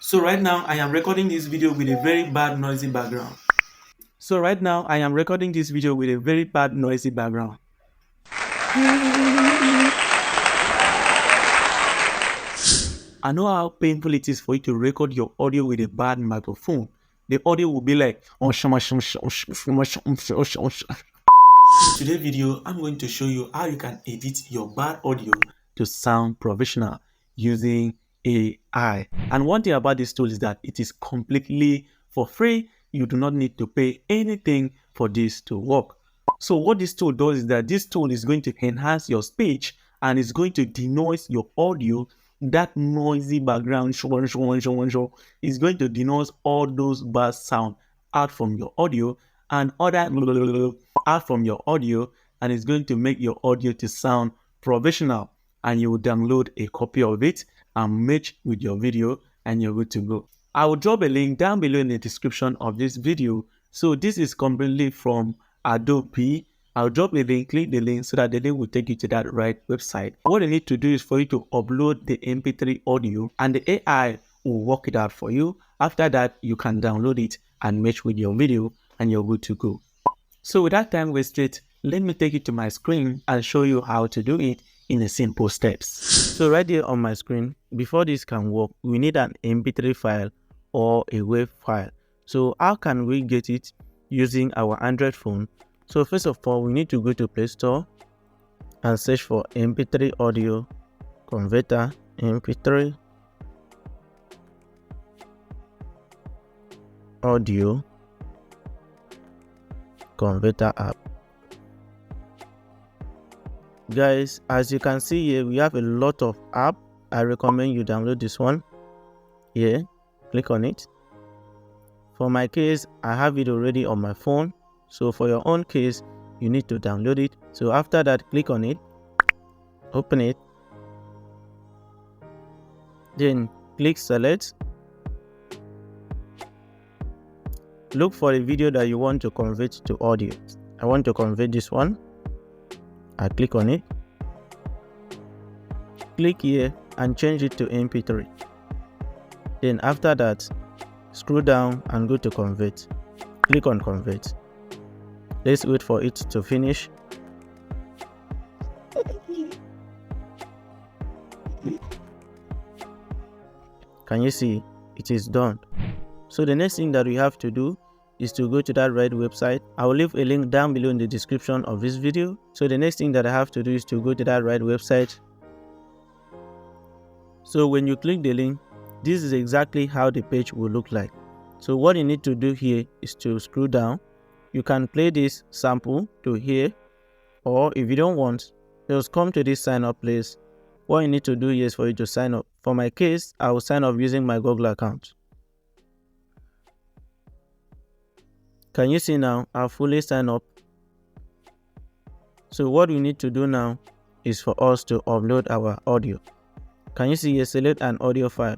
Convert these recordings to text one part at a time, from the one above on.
So right now I am recording this video with a very bad noisy background. I know how painful it is for you to record your audio with a bad microphone. The audio will be like Today's video, I'm going to show you how you can edit your bad audio to sound professional using AI. And one thing about this tool is that it is completely for free. You do not need to pay anything for this to work. So what this tool does is that this tool is going to enhance your speech and it's going to denoise your audio. That noisy background is going to denoise all those bad sound out from your audio and other out from your audio, and it's going to make your audio to sound professional. And you will download a copy of it and match with your video and you're good to go. I will drop a link down below in the description of this video. So this is completely from Adobe. I'll drop a link, click the link so that the link will take you to that right website. What you need to do is for you to upload the MP3 audio and the AI will work it out for you. After that, you can download it and match with your video and you're good to go. So without time wasted, let me take you to my screen and show you how to do it in a simple steps. So right here on my screen, before this can work, we need an MP3 file or a WAV file. So how can we get it using our Android phone? So first of all, we need to go to Play Store and search for MP3 audio converter, MP3 audio converter app. Guys, as you can see here, we have a lot of app. I recommend you download this one here. Click on it. For my case, I have it already on my phone. So for your own case, you need to download it. So after that, click on it, open it, then click select. Look for a video that you want to convert to audio. I want to convert this one. I click on it. Click here and change it to MP3. Then after that, scroll down and go to convert. Click on convert. Let's wait for it to finish. Can you see? It is done. So the next thing that we have to do is to go to that right website. I will leave a link down below in the description of this video. So the next thing that I have to do is to go to that right website. So when you click the link, this is exactly how the page will look like. So what you need to do here is to scroll down. You can play this sample to here, or if you don't want, just come to this sign up place. What you need to do here is for you to sign up. For my case, I will sign up using my Google account. Can you see now? I've fully signed up. So what we need to do now is for us to upload our audio. Can you see here? Select an audio file.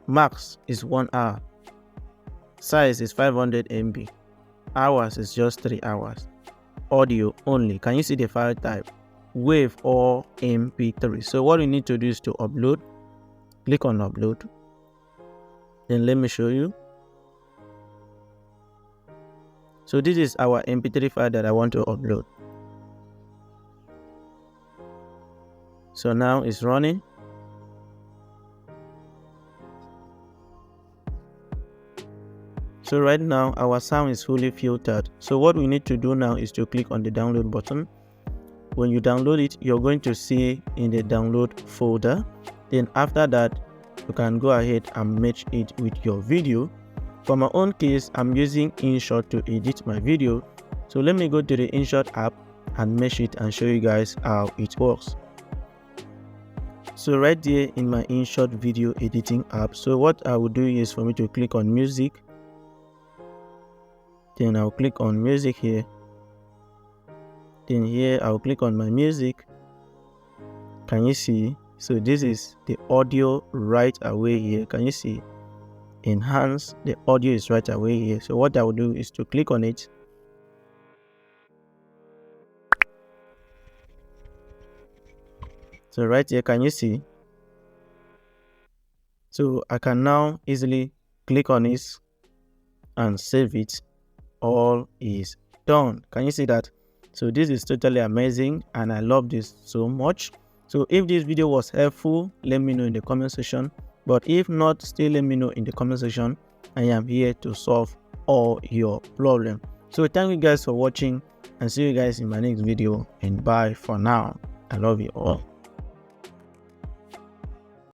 Max is 1 hour. Size is 500 MB. Hours is just 3 hours. Audio only. Can you see the file type? WAV or MP3. So what we need to do is to upload. Click on upload. Then let me show you. So this is our MP3 file that I want to upload. So now it's running. So right now our sound is fully filtered. So what we need to do now is to click on the download button. When you download it, you're going to see in the download folder. Then after that, you can go ahead and match it with your video. For my own case, I'm using INSHOT to edit my video. So let me go to the INSHOT app and mesh it and show you guys how it works. So right there in my INSHOT video editing app, so what I will do is for me to click on music. Then I'll click on music here. Then here I'll click on my music. Can you see? So this is the audio right away here. Can you see? Enhance, the audio is right away here. So what I will do is to click on it. So right here, can you see? So I can now easily click on it and save it. All is done. Can you see that? So this is totally amazing and I love this so much. So if this video was helpful, let me know in the comment section. But if not, still let me know in the comment section. I am here to solve all your problems. So thank you guys for watching and see you guys in my next video, and bye for now. I love you all.